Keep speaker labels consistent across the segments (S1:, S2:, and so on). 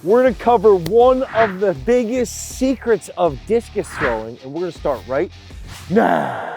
S1: we're gonna cover one of the biggest secrets of discus throwing, and we're gonna start right now.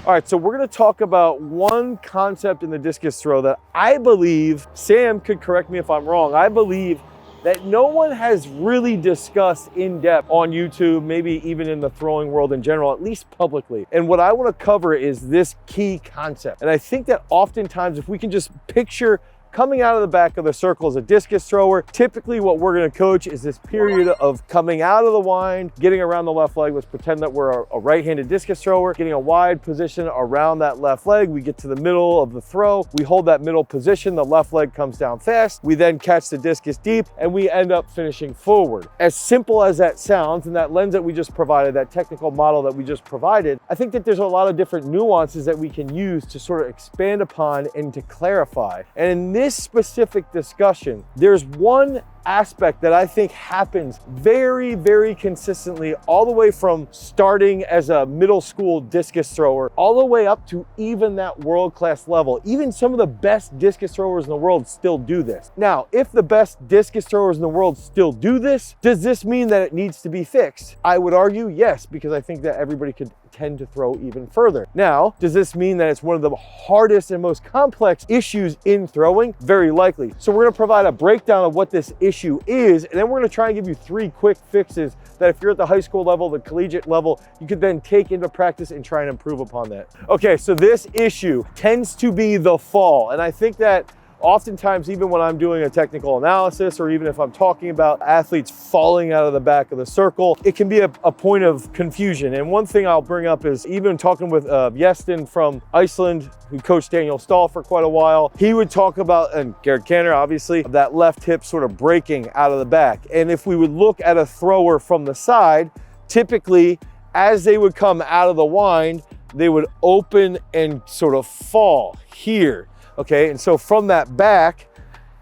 S1: All right, so we're gonna talk about one concept in the discus throw that I believe, Sam could correct me if I'm wrong, I believe that no one has really discussed in depth on YouTube, maybe even in the throwing world in general, at least publicly. And what I wanna cover is this key concept. And I think that oftentimes if we can just picture coming out of the back of the circle as a discus thrower, typically what we're gonna coach is this period of coming out of the wind, getting around the left leg. Let's pretend that we're a right-handed discus thrower, getting a wide position around that left leg. We get to the middle of the throw. We hold that middle position. The left leg comes down fast. We then catch the discus deep and we end up finishing forward. As simple as that sounds, and that lens that we just provided, that technical model that we just provided, I think that there's a lot of different nuances that we can use to sort of expand upon and to clarify. And in this specific discussion, there's one aspect that I think happens very, very consistently all the way from starting as a middle school discus thrower all the way up to even that world-class level. Even some of the best discus throwers in the world still do this. Now, if the best discus throwers in the world still do this, does this mean that it needs to be fixed? I would argue yes, because I think that everybody could tend to throw even further. Now, does this mean that it's one of the hardest and most complex issues in throwing? Very likely. So we're gonna provide a breakdown of what this issue is, and then we're gonna try and give you 3 quick fixes that if you're at the high school level, the collegiate level, you could then take into practice and try and improve upon that. Okay, so this issue tends to be the fall, and I think that oftentimes, even when I'm doing a technical analysis, or even if I'm talking about athletes falling out of the back of the circle, it can be a point of confusion. And one thing I'll bring up is even talking with Jestin from Iceland, who coached Daniel Stahl for quite a while, he would talk about, and Garrett Canner, obviously, that left hip sort of breaking out of the back. And if we would look at a thrower from the side, typically, as they would come out of the wind, they would open and sort of fall here. Okay, and so from that back,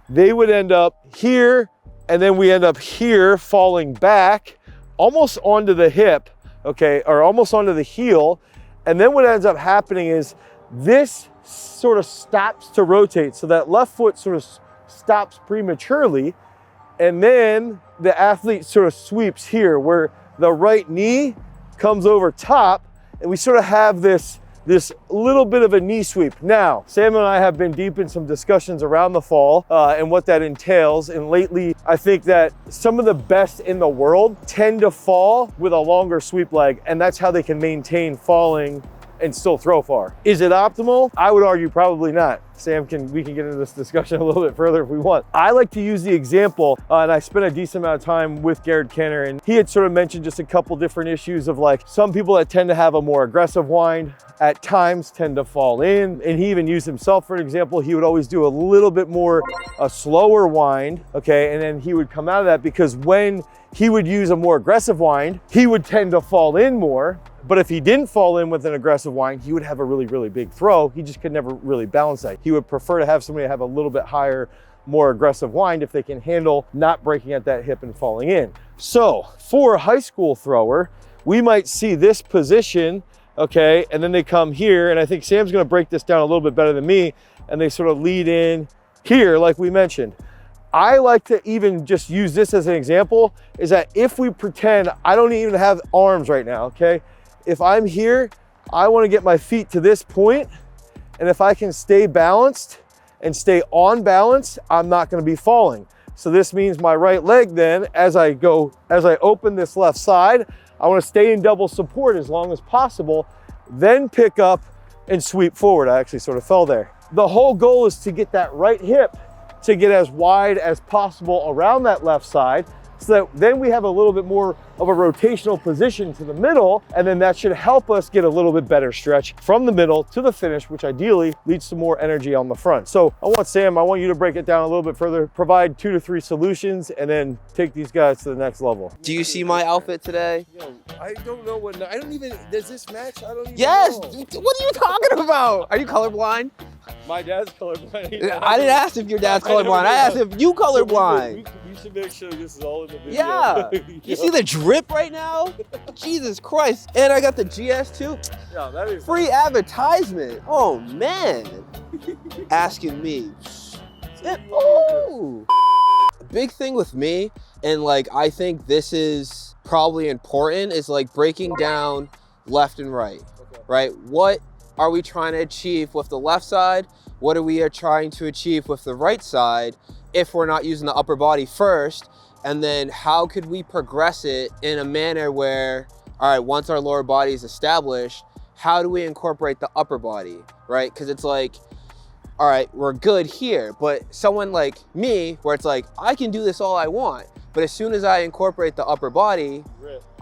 S1: they would end up here, and then we end up here falling back almost onto the hip, okay, or almost onto the heel. And then what ends up happening is this sort of stops to rotate. So that left foot sort of stops prematurely, and then the athlete sort of sweeps here where the right knee comes over top, and we sort of have this little bit of a knee sweep. Now, Sam and I have been deep in some discussions around the fall and what that entails. And lately, I think that some of the best in the world tend to fall with a longer sweep leg, and that's how they can maintain falling and still throw far. Is it optimal? I would argue probably not. Sam, we can get into this discussion a little bit further if we want. I like to use the example, and I spent a decent amount of time with Garrett Canner, and he had sort of mentioned just a couple different issues of like some people that tend to have a more aggressive wind at times tend to fall in, and he even used himself for an example. He would always do a little bit more a slower wind, okay, and then he would come out of that because when he would use a more aggressive wind, he would tend to fall in more. But if he didn't fall in with an aggressive wind, he would have a really, really big throw. He just could never really balance that. He would prefer to have somebody have a little bit higher, more aggressive wind if they can handle not breaking at that hip and falling in. So for a high school thrower, we might see this position, okay, and then they come here, and I think Sam's gonna break this down a little bit better than me, and they sort of lead in here, like we mentioned. I like to even just use this as an example, is that if we pretend I don't even have arms right now, okay? If I'm here, I want to get my feet to this point, and if I can stay balanced and stay on balance, I'm not going to be falling. So this means my right leg then, as I open this left side, I want to stay in double support as long as possible, then pick up and sweep forward. I actually sort of fell there. The whole goal is to get that right hip to get as wide as possible around that left side, so that then we have a little bit more of a rotational position to the middle, and then that should help us get a little bit better stretch from the middle to the finish, which ideally leads to more energy on the front. So I want you to break it down a little bit further, provide 2 to 3 solutions, and then take these guys to the next level.
S2: Do you see my outfit today?
S1: Yo, I don't know what, I don't even, does this match? I don't even
S2: yes!
S1: know.
S2: What are you talking about? Are you colorblind?
S1: My dad's colorblind.
S2: I didn't ask if your dad's colorblind. I asked if you colorblind.
S1: You should make sure this is all in the video.
S2: Yeah. You see the drip right now? Jesus Christ. And I got the GS too.
S1: Yeah, that is
S2: free advertisement. Oh man. Asking me. Ooh. Big thing with me, and like I think this is probably important, is like breaking down left and right. Right? What are we trying to achieve with the left side? What are we trying to achieve with the right side if we're not using the upper body first? And then how could we progress it in a manner where, all right, once our lower body is established, how do we incorporate the upper body, right? Because it's like, all right, we're good here, but someone like me, where it's like, I can do this all I want, but as soon as I incorporate the upper body,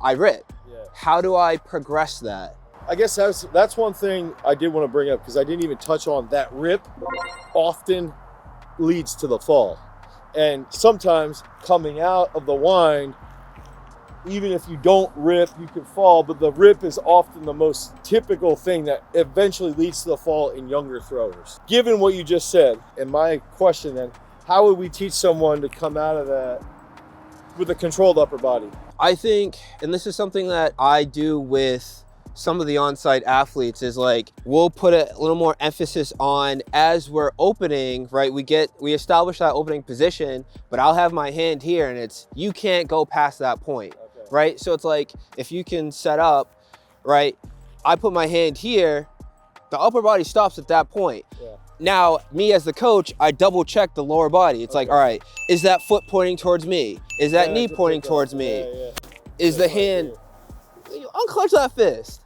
S2: I rip.
S1: Yeah.
S2: How do I progress that?
S1: I guess that's one thing I did want to bring up, because I didn't even touch on that. Rip often leads to the fall. And sometimes coming out of the wind, even if you don't rip, you can fall, but the rip is often the most typical thing that eventually leads to the fall in younger throwers. Given what you just said, and my question then, how would we teach someone to come out of that with a controlled upper body?
S2: I think, and this is something that I do with some of the on-site athletes, is like, we'll put a little more emphasis on, as we're opening, right? We establish that opening position, but I'll have my hand here and it's, you can't go past that point, right? So it's like, if you can set up, right? I put my hand here, the upper body stops at that point.
S1: Yeah.
S2: Now, me as the coach, I double check the lower body. It's like, all right, is that foot pointing towards me? Is that knee pointing towards me?
S1: Yeah.
S2: Is the hand, unclench that fist.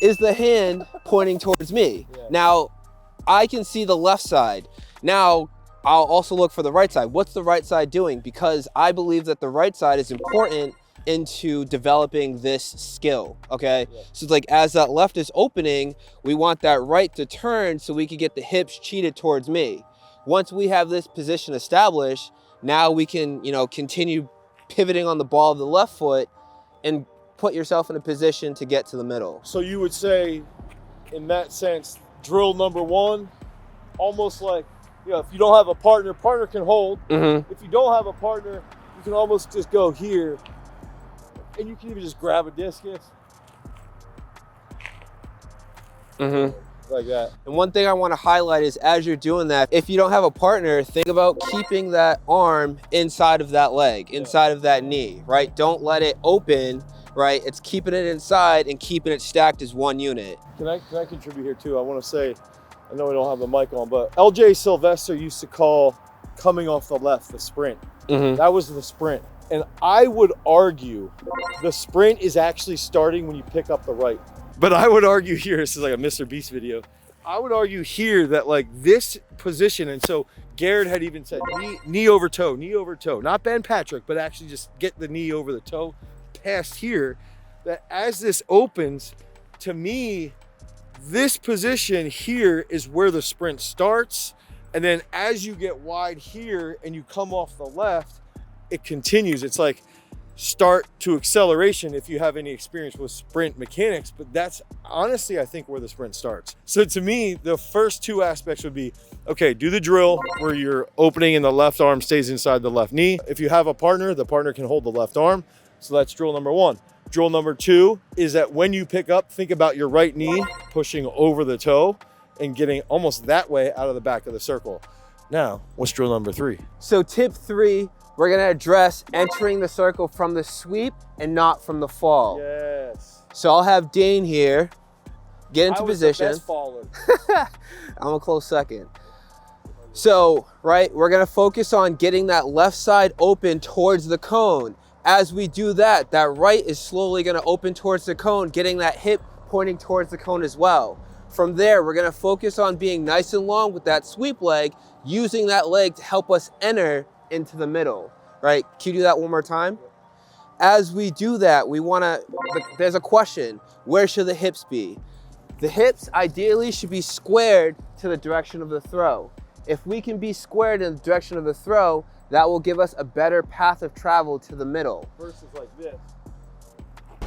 S2: Is the hand pointing towards me? Yeah. Now, I can see the left side. Now, I'll also look for the right side. What's the right side doing? Because I believe that the right side is important into developing this skill, okay? Yeah. So it's like, as that left is opening, we want that right to turn so we can get the hips cheated towards me. Once we have this position established, now we can, continue pivoting on the ball of the left foot and put yourself in a position to get to the middle.
S1: So you would say, in that sense, drill number one, almost like, if you don't have a partner can hold. Mm-hmm. If you don't have a partner, you can almost just go here, and you can even just grab a discus.
S2: Mm-hmm.
S1: Like that.
S2: And one thing I want to highlight is, as you're doing that, if you don't have a partner, think about keeping that arm inside of that leg, inside of that knee, right? Don't let it open, right? It's keeping it inside and keeping it stacked as one unit.
S1: Can I contribute here too? I want to say, I know we don't have the mic on, but LJ Sylvester used to call coming off the left the sprint. Mm-hmm. That was the sprint. And I would argue the sprint is actually starting when you pick up the right. But I would argue here, this is like a Mr. Beast video, I would argue here that like this position, and so Garrett had even said knee over toe, not Ben Patrick, but actually just get the knee over the toe past here, that as this opens, to me, this position here is where the sprint starts. And then as you get wide here and you come off the left, it continues. It's like start to acceleration if you have any experience with sprint mechanics, but that's honestly, I think, where the sprint starts. So to me, the first two aspects would be, okay, do the drill where your opening in the left arm stays inside the left knee. If you have a partner, the partner can hold the left arm. So that's drill number one. Drill number two is that when you pick up, think about your right knee pushing over the toe and getting almost that way out of the back of the circle. Now, what's drill number three?
S2: So tip three, we're gonna address entering the circle from the sweep and not from the fall.
S1: Yes.
S2: So I'll have Dane here, get into position.
S1: I was the best faller.
S2: I'm a close second. So, right, we're gonna focus on getting that left side open towards the cone. As we do that, that right is slowly gonna open towards the cone, getting that hip pointing towards the cone as well. From there, we're gonna focus on being nice and long with that sweep leg, using that leg to help us enter into the middle, right? Can you do that one more time? As we do that, there's a question, where should the hips be? The hips ideally should be squared to the direction of the throw. If we can be squared in the direction of the throw, that will give us a better path of travel to the middle.
S1: Versus like this.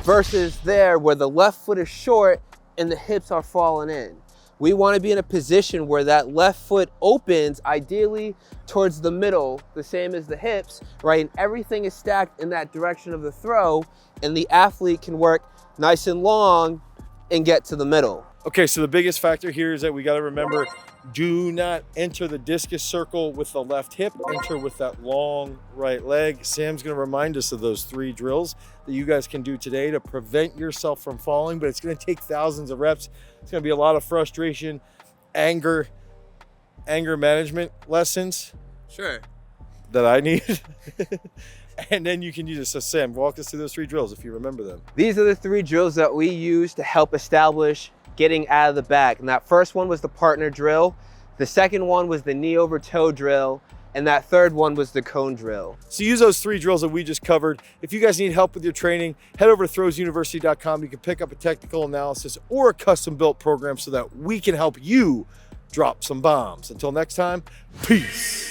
S2: Versus there where the left foot is short and the hips are falling in. We want to be in a position where that left foot opens, ideally towards the middle, the same as the hips, right? And everything is stacked in that direction of the throw, and the athlete can work nice and long and get to the middle.
S1: Okay, so the biggest factor here is that we got to remember, do not enter the discus circle with the left hip, enter with that long right leg. Sam's going to remind us of those 3 drills that you guys can do today to prevent yourself from falling, but it's going to take thousands of reps. It's going to be a lot of frustration, anger management lessons.
S2: Sure.
S1: That I need. And then you can use it. So Sam, walk us through those 3 drills if you remember them.
S2: These are the 3 drills that we use to help establish getting out of the back. And that first one was the partner drill. The second one was the knee over toe drill. And that third one was the cone drill.
S1: So use those 3 drills that we just covered. If you guys need help with your training, head over to throwsuniversity.com. You can pick up a technical analysis or a custom built program so that we can help you drop some bombs. Until next time, peace.